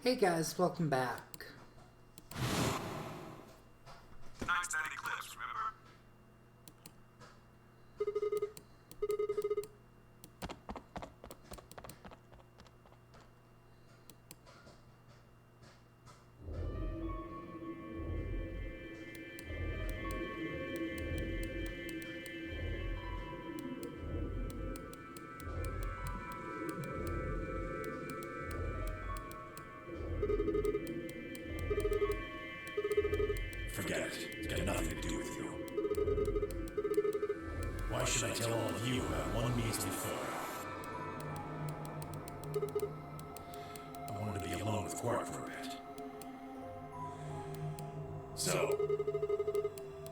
Hey guys, welcome back. Nice tiny clips, remember? Forget it. It's got nothing to do with you. Why should I tell all of you about one measly photo? I wanted to be alone with Quark for a bit. So,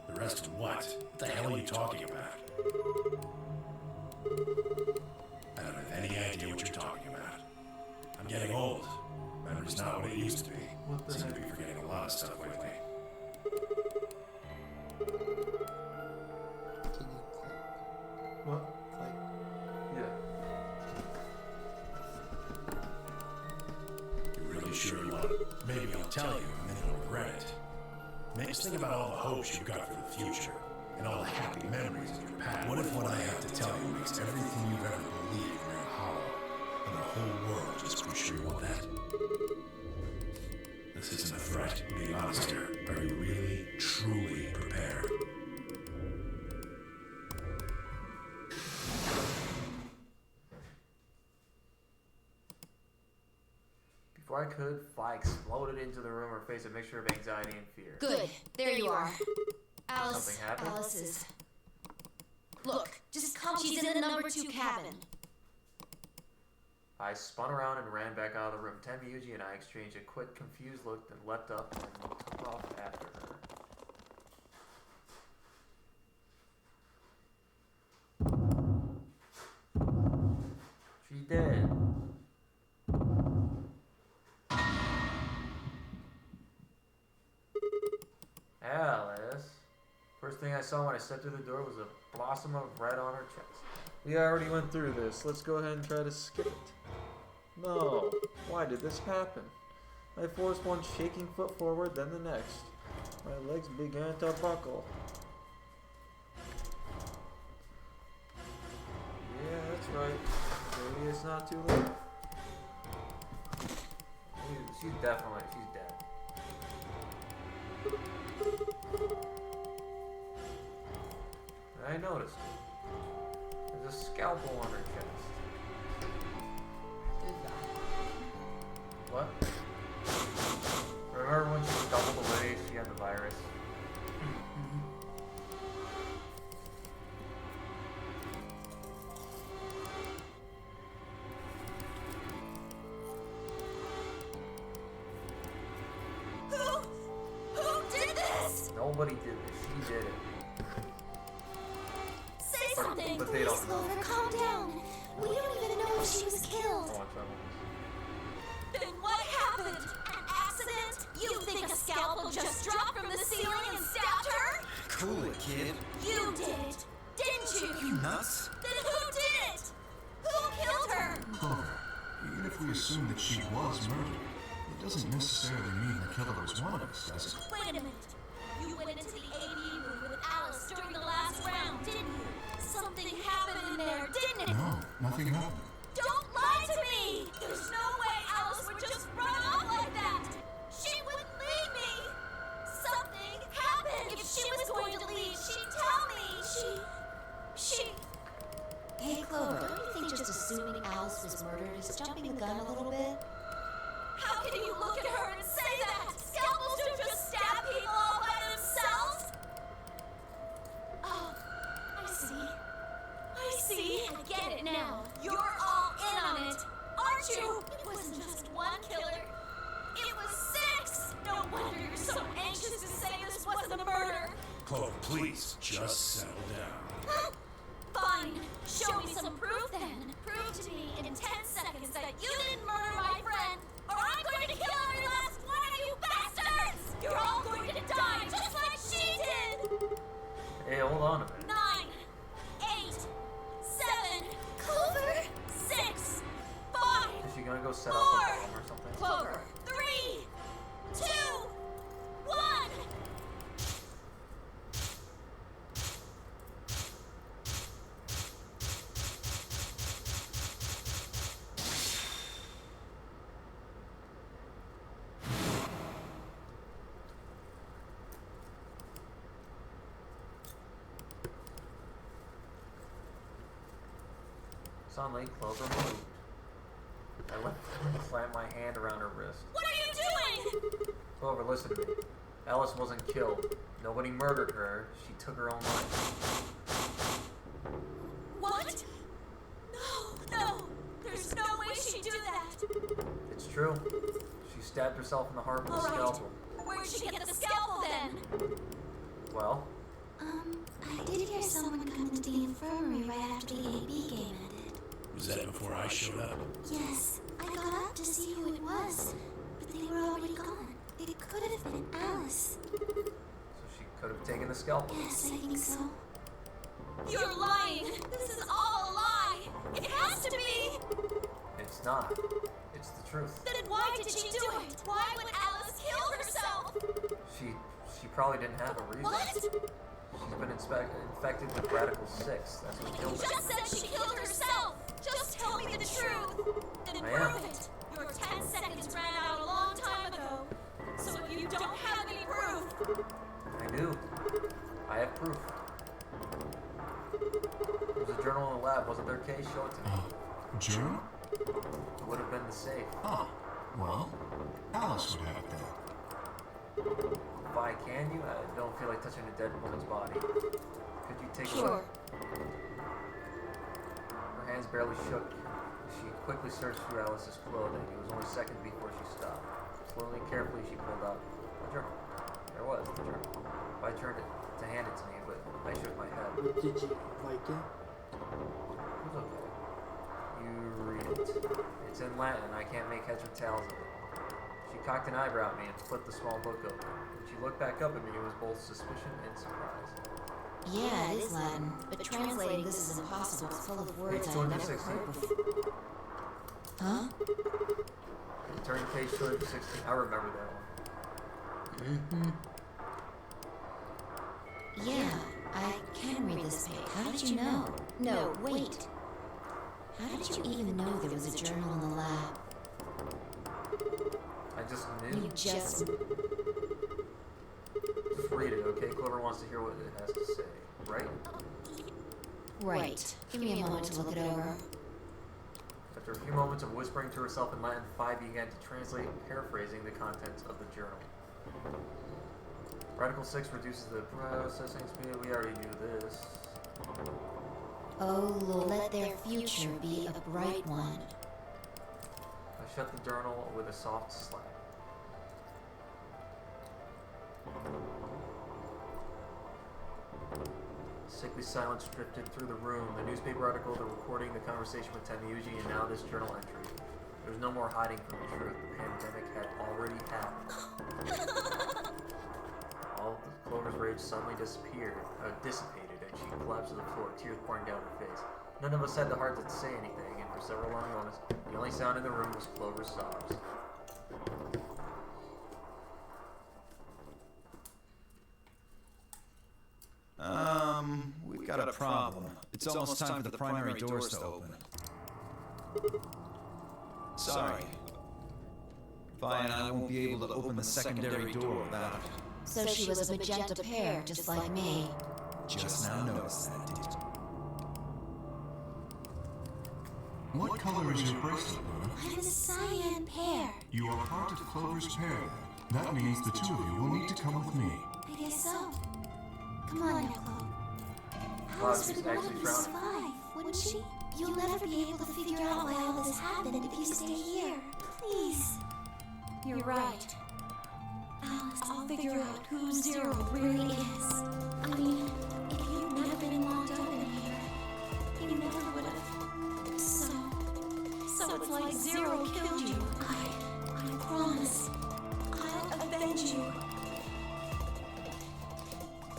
the rest of what? What the hell are you talking about? I don't have any idea what you're talking about. I'm getting old. Memory's not what it used to be. Seem to be forgetting a lot of stuff lately. Can you click? What? Like, Yeah. You're really sure you want it? Maybe I'll tell you and then you'll regret it. Just think about all the hopes you've got for the future and all the happy memories of your past. What if what I have to tell you makes everything you've ever believed ring hollow and the whole world just proves sure you want that? This isn't a threat. I'm being honest here. Are you really, truly prepared? Before I could, Fly exploded into the room, her face a mixture of anxiety and fear. Good. There you are. Alice. Something happened? Alice is. Look, just come. She's in the number 2 cabin. I spun around and ran back out of the room. Tenmyuji and I exchanged a quick, confused look, then leapt up and took off after her. She did. Alice. First thing I saw when I stepped through the door was a blossom of red on her chest. We already went through this. Let's go ahead and try to skip it. No. Why did this happen? I forced one shaking foot forward, then the next. My legs began to buckle. Yeah, that's right. Maybe it's not too late. She's dead. I noticed it. There's a scalpel on her chest. What? Remember when she stumbled away, she had the virus? Who did this? Nobody did this. She did it. Say something. But they don't know. Clover, calm down. We don't even know if she was killed. Watch that one. Then what happened? An accident? You think a scalpel just dropped from the ceiling and stabbed her? Cool it, kid. You did it, didn't you? You nuts? Then who did it? Who killed her? Clover, even if we assume that she was murdered, it doesn't necessarily mean the killer was one of us, does it? Wait a minute. You went into the AV room with Alice during the last round, didn't you? Something happened in there, didn't it? No, nothing happened. Don't lie to me! There's no way Alice would just run off like that! She wouldn't leave me! Something happened! If she was going to leave, she'd tell me! She... Hey, Clover, don't you think just assuming Alice was murdered is jumping the gun a little bit? How can you look at her and say that? Scalpels don't just stab people all by themselves! Oh, I see. I get it now. You're all in on it, aren't you? It wasn't just one killer. It was 6! No wonder you're so anxious to say this wasn't a murder. Clover, please, just settle down. Fine. Show me some proof then. Prove to me in 10 seconds that you didn't murder my friend, or I'm going to kill every last one of you bastards! You're all going to die just like she did! Hey, hold on a minute. 9, 8, 7, Clover, 6, 5, Is she gonna go set up a 4, bomb or something? Clover, 3, Suddenly, Clover moved. I went and clamped my hand around her wrist. What are you doing? Clover, listen to me. Alice wasn't killed. Nobody murdered her. She took her own life. What? No. There's no way she'd do that. It's true. She stabbed herself in the heart with a All right. scalpel. Where'd she get the scalpel then? Well, I did hear someone come into the infirmary right after the AB game ended. Was that before I showed up? Yes, I got up to see who it was, but they were already gone. It could have been Alice. so she could have taken the scalpel. Yes, I think so. You're lying. This is all a lie. It has to be. It's not. It's the truth. Then why did she do it? Why would Alice kill herself? She probably didn't have a reason. What? She's been infected with Radical 6. That's what You killed her. just said she killed herself. Just tell me the truth. Then I am. prove it. Your 10 seconds ran out a long time ago. So if you don't have any proof, I do. I have proof. There's a journal in the lab. Wasn't there, Kay? Show it to me. Journal? It would have been the safe. Huh. Well, Alice would have it then. Why can you? I don't feel like touching a dead woman's body. Could you take a Sure. look? Her hands barely shook. She quickly searched through Alice's clothing. It was only seconds before she stopped. Slowly and carefully, she pulled out a journal. There was the journal. I turned it to hand it to me, but I shook my head. Did you like it? It was okay. You read it. It's in Latin. I can't make heads or tails of it. She cocked an eyebrow at me and flipped the small book open. When she looked back up at me, it was both suspicion and surprise. Yeah, it is Latin, but translating this is impossible. It's full of words Page I've never 216. heard before. Huh? Turn to page 216. I remember that one. Mm-hmm. Yeah, I can read this page. How did you know? No, wait. How did you even know there was a journal in the lab? I just knew. You just... Just read it, okay? Clover wants to hear what it has to say, right? Right. Give me a moment to look it over. After a few moments of whispering to herself in Latin, Phi began to translate, paraphrasing the contents of the journal. Radical 6 reduces the processing speed. We already knew this. Oh Lord, let their future be a bright one. I shut the journal with a soft slap. Sickly silence drifted through the room. The newspaper article, the recording, the conversation with Tenryuji, and now this journal entry. There was no more hiding from the truth. The pandemic had already happened. All of Clover's rage suddenly dissipated, and she collapsed to the floor, tears pouring down her face. None of us had the heart to say anything, and for several long moments, the only sound in the room was Clover's sobs. We've got a problem. It's almost time for the primary doors to open. Sorry. Vi and I won't be able to open the secondary door without it. So she was a magenta pear, just like me. Just now noticed that, did you? What color is your bracelet, Luna? I'm a cyan pear. You are part of Clover's pair. That means the two of you will need to come with me. I guess so. Come on now, Chloe. Wow, Alice she's would want actually you to frowning. survive, wouldn't she? You'll never be able to figure out why all this happened if you stay here. Please. You're right. Alice, I'll figure out who Zero really is. I mean, if you'd never been locked up in here, you never would have. So it's like Zero killed you. I promise. I'll avenge you.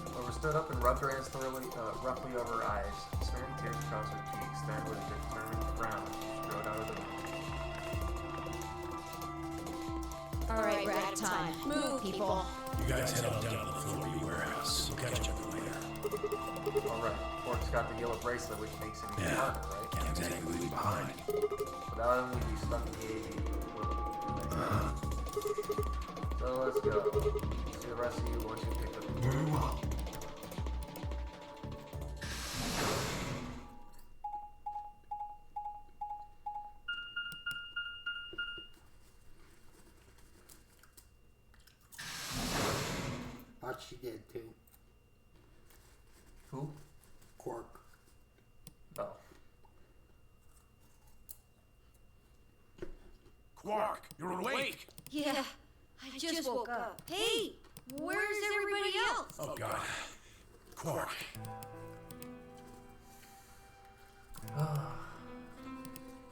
Clover stood up and rubbed her hands roughly over her eyes, smearing tears across her cheeks. Then, with a determined frown, she strode out of the room. All right, we're out of time. Move, people. You guys head on down to the Flory warehouse. We'll catch up later. Alright, Fork's got the yellow bracelet, which makes him even Yeah. harder, right? Can't exactly leave you behind. Without him, we'd be stuck in the AV. So let's go. See the rest of you once you pick up. Very well. she did too. Who? Quark. Oh. Quark, you're awake! Yeah, I just woke up. Hey, where's everybody else? Oh god. Quark.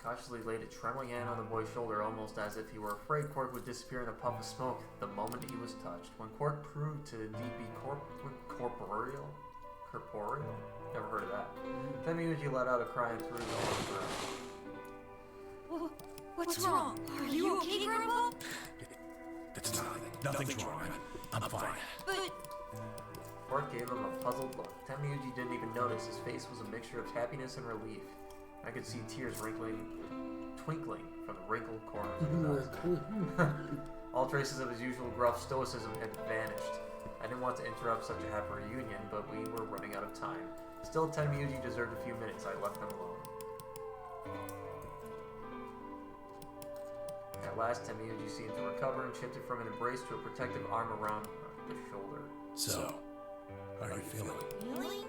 Cautiously laid a trembling hand on the boy's shoulder, almost as if he were afraid Quark would disappear in a puff of smoke the moment he was touched. When Quark proved to indeed be corporeal? Never heard of that. Temiuji let out a cry and threw his arms around. What's wrong? Are you okay, Grandpa? It's nothing's wrong. I'm fine. But Quark gave him a puzzled look. Temiuji didn't even notice his face was a mixture of happiness and relief. I could see tears twinkling from the wrinkled corners of his eyes. All traces of his usual gruff stoicism had vanished. I didn't want to interrupt such a happy reunion, but we were running out of time. Still, Temiuji deserved a few minutes. I left them alone. At last, Temiuji seemed to recover and shifted from an embrace to a protective arm around the shoulder. So, how are you feeling? really?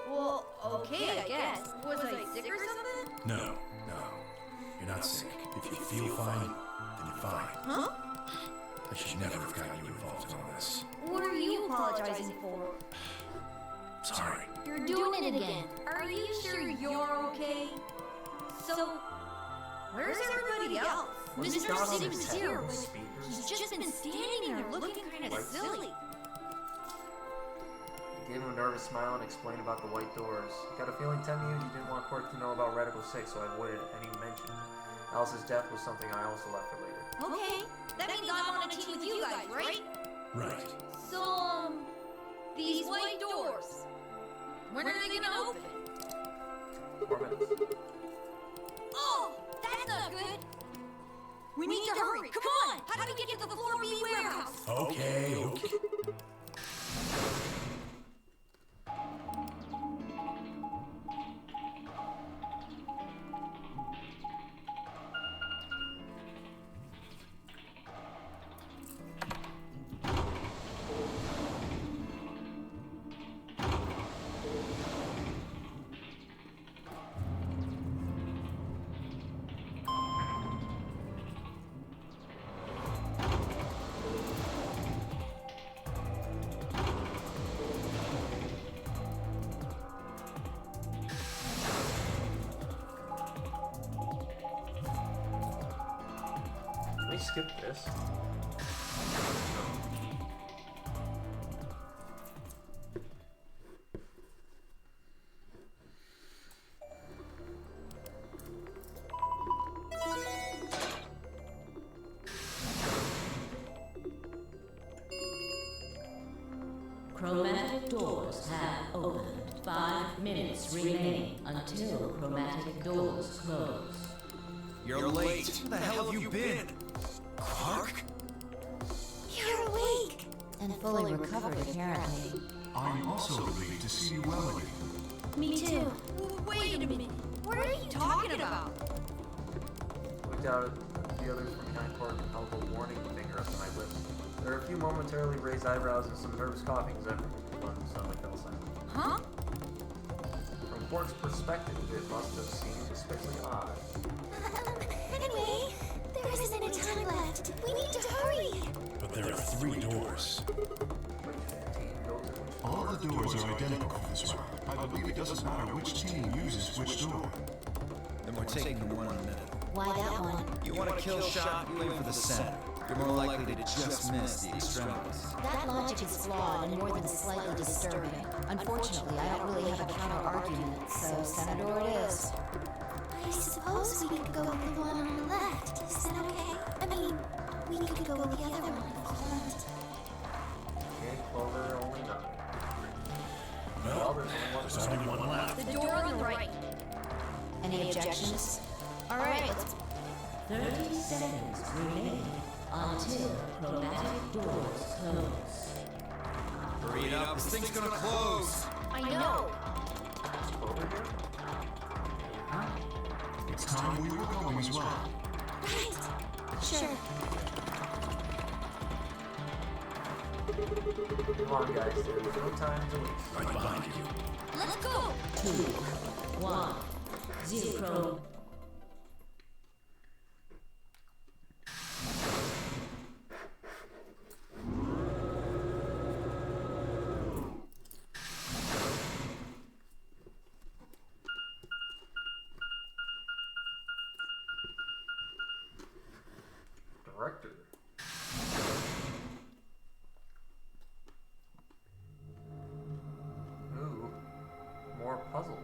Well, okay, I guess. Was I sick or something? No. You're not sick. If you feel fine, then you're fine. Huh? I should never have gotten you involved in all this. What are you apologizing for? Sorry. You're doing it again. Are you sure you're okay? So, where's everybody else? Was Mr. John on Sims his is head here, with but speakers? he's just been standing there looking kind of silly. I gave him a nervous smile and explained about the white doors. Got a feeling Temiuji didn't want Quark to know about Radical 6, so I avoided any mention. Alice's death was something I also left for later. Okay, that means I'm on a team with you guys, right? Right. So, these white doors, when are they gonna open? 4 minutes. Oh, that's not good. We need to hurry. Come on. How do we get to the floor B warehouse? Okay. Can we skip this? Chromatic doors have opened. 5 minutes remain until chromatic doors close. You're late. Where the hell have you been? Quark? You're awake. And fully recovered, apparently. I'm also relieved to see you well again. Me too. Wait a minute. What are you talking about? Looked out at the others from behind Quark and held a warning finger up to my lips. There were a few momentarily raised eyebrows and some nervous coughing as everyone suddenly fell silent. Huh? From Quark's perspective, it must have seemed especially odd. Anyway, there isn't any time left. We need to hurry. But there are 3 doors. Which team goes in which All the doors are identical for this round. I believe it doesn't matter which team uses which door. Then we're taking the one in the middle. Why that one? You want to kill shot, you aim for the center. You're more likely to just miss the extremities. That logic is flawed and more than slightly disturbing. Unfortunately, I don't really have a counter-argument, so Senator it is. I suppose we could go with the one on the left. Is that okay? I mean, we could go with the other one if you want. Game Clover only 9. Well, there's there's only one left. The door on the right. Any objections? All right, let's... 30 seconds remain until chromatic doors close. Hurry it up, this thing's gonna close. I know. Clover here? It's time we were going as well. Right. Sure. Come on, guys. There's no time to waste. Right behind you. Let's go! 2, 1, 0. Director. Ooh, more puzzles.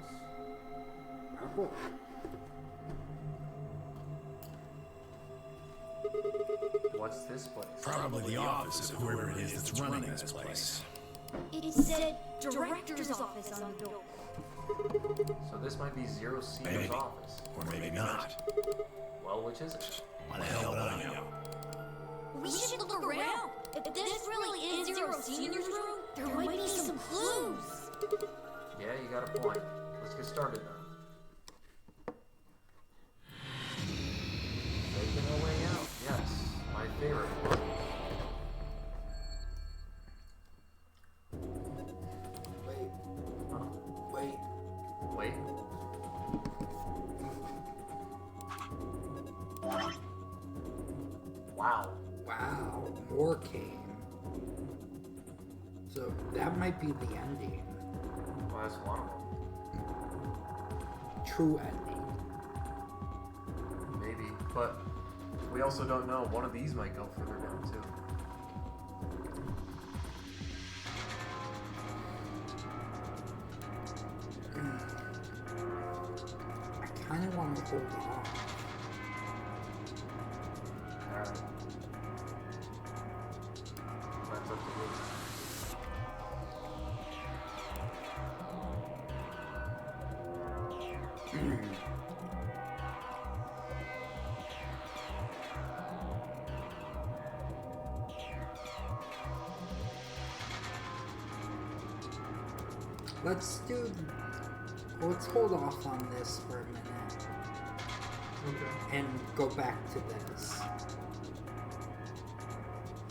Apple. What's this place? Probably the office of whoever it is that's running this place. It said director's office on the door. So this might be Zero Senior's Maybe. office. Or maybe not. Well, which is it? Why the hell would I know? We should look around. If this really is Zero Senior's room, there might be some clues. Yeah, you got a point. Let's get started then. Taking our way out. Yes, my favorite one. Wait. Huh? Wait. Wait. Wow. Wow. More came. So that might be the ending. Well, that's one of True ending. them. Maybe. But we also don't know. One of these might go further down, too. I kind of want to hold off. Alright. That's up to you. Let's hold off on this for a minute Okay. and go back to this.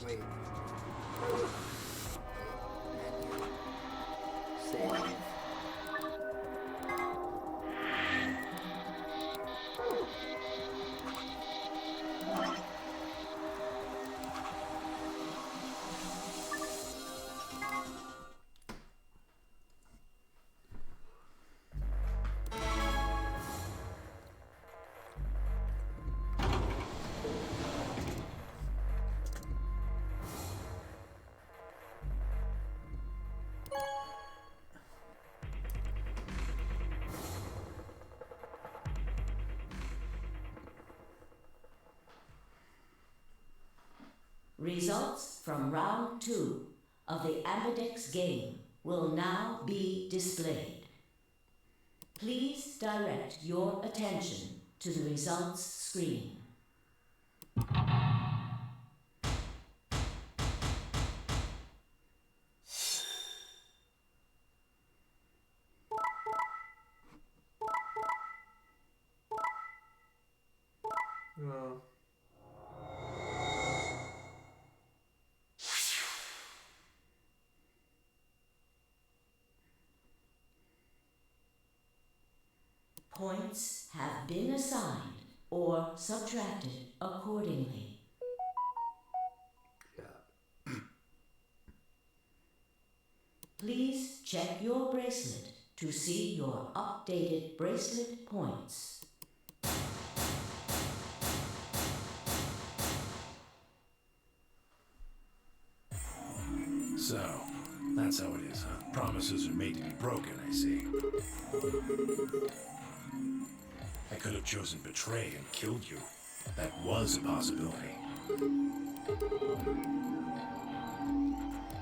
Wait. Save. Results from round 2 of the Ambidex game will now be displayed. Please direct your attention to the results screen. Points have been assigned or subtracted accordingly. Yeah. Please check your bracelet to see your updated bracelet points. So, that's how it is, huh? Promises are made to be broken, I see. I could have chosen betray and killed you. That was a possibility.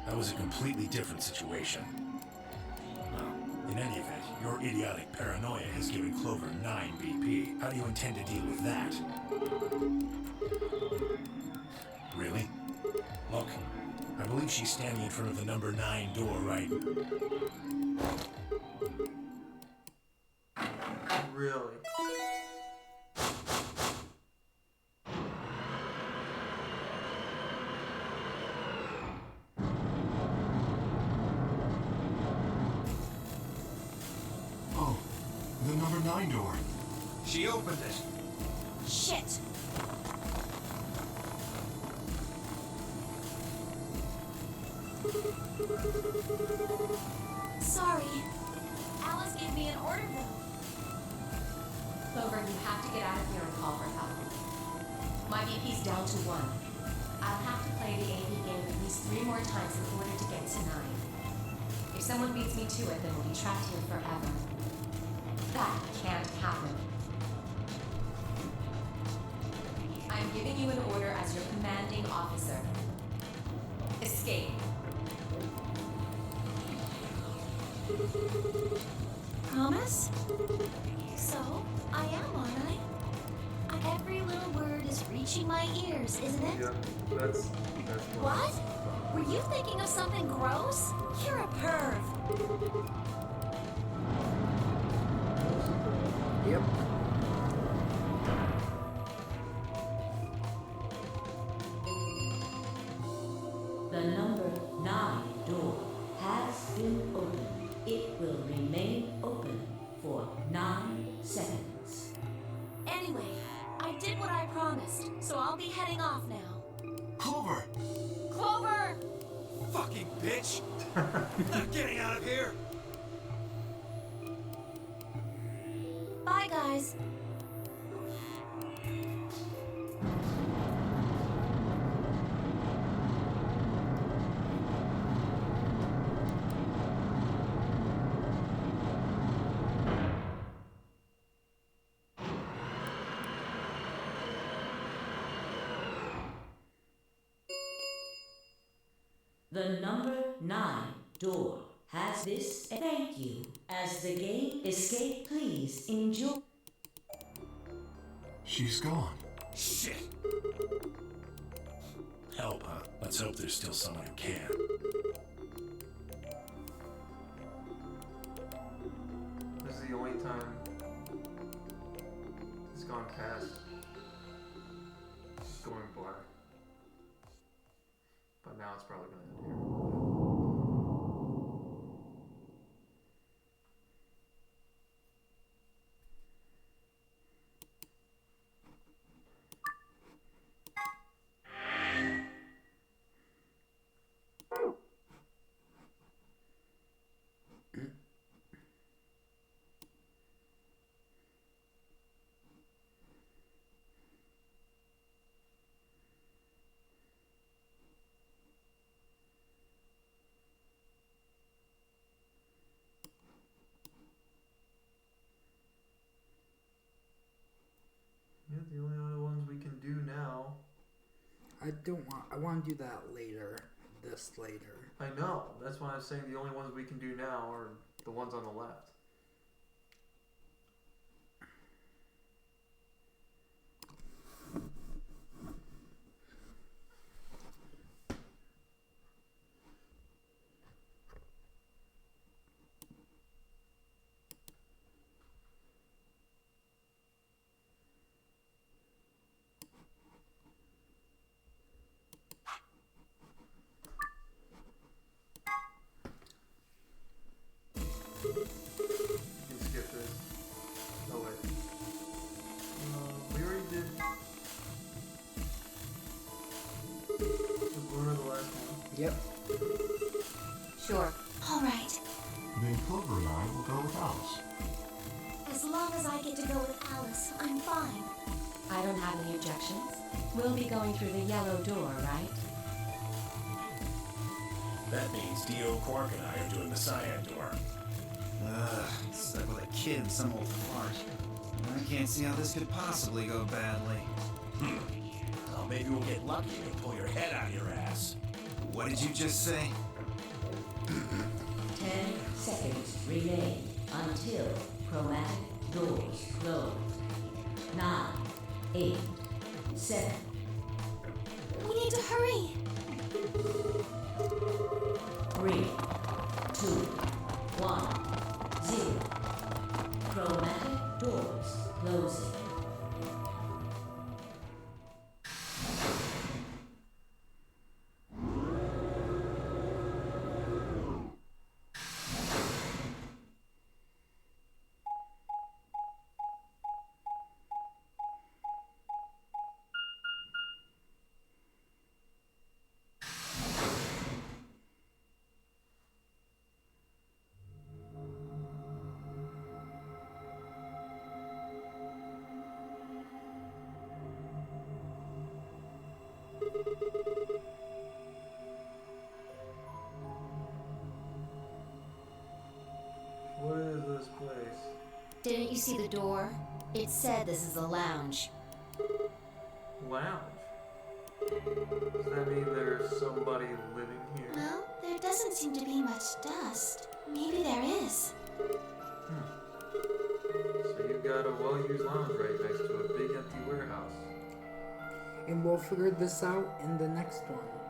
That was a completely different situation. Well, in any event, your idiotic paranoia has given Clover 9 BP. How do you intend to deal with that? Really? Look, I believe she's standing in front of the number 9 door, right? Really? 9 door. She opened it. Shit. Sorry. Alice gave me an order though. Clover, you have to get out of here and call for help. My VP's down to 1. I'll have to play the AP game at least 3 more times in order to get to 9. If someone beats me to it, then we'll be trapped here forever. That can't happen. I'm giving you an order as your commanding officer. Escape. Promise? So, I am, aren't I? Every little word is reaching my ears, isn't it? Yep, that's What? Were you thinking of something gross? You're a perv. Yep. The number 9 door has been opened. It will remain open for 9 seconds. Anyway, I did what I promised, so I'll be heading off now. Clover! Clover! Fucking bitch! Not getting out of here! Bye, guys. The number 9 door has this. Thank you. As the game Escape, please enjoy. She's gone. Shit! Help, huh? Let's hope there's still someone who can. This is the only time it's gone past. It's going black. But now it's probably gonna end here. Yeah, the only other ones we can do now. I want to do that later. This later. I know. That's why I was saying the only ones we can do now are the ones on the left. You can skip this. Oh wait. We already did. Was Luna the last one? Yep. Sure. All right. Then Clover and I will go with Alice. As long as I get to go with Alice, I'm fine. I don't have any objections. We'll be going through the yellow door, right? That means Dio, Quark, and I are doing the cyan door. Ugh, stuck with a kid in some old fart. I can't see how this could possibly go badly. Well, maybe we'll get lucky and pull your head out of your ass. What did you just say? 10 seconds remain until chromatic doors close. 9, 8, 7. We need to hurry. 3, 2, 1, 0. Chromatic doors closing. Didn't you see the door? It said this is a lounge. Lounge? Does that mean there's somebody living here? Well, there doesn't seem to be much dust. Maybe there is. So you've got a well-used lounge right next to a big empty warehouse. And we'll figure this out in the next one.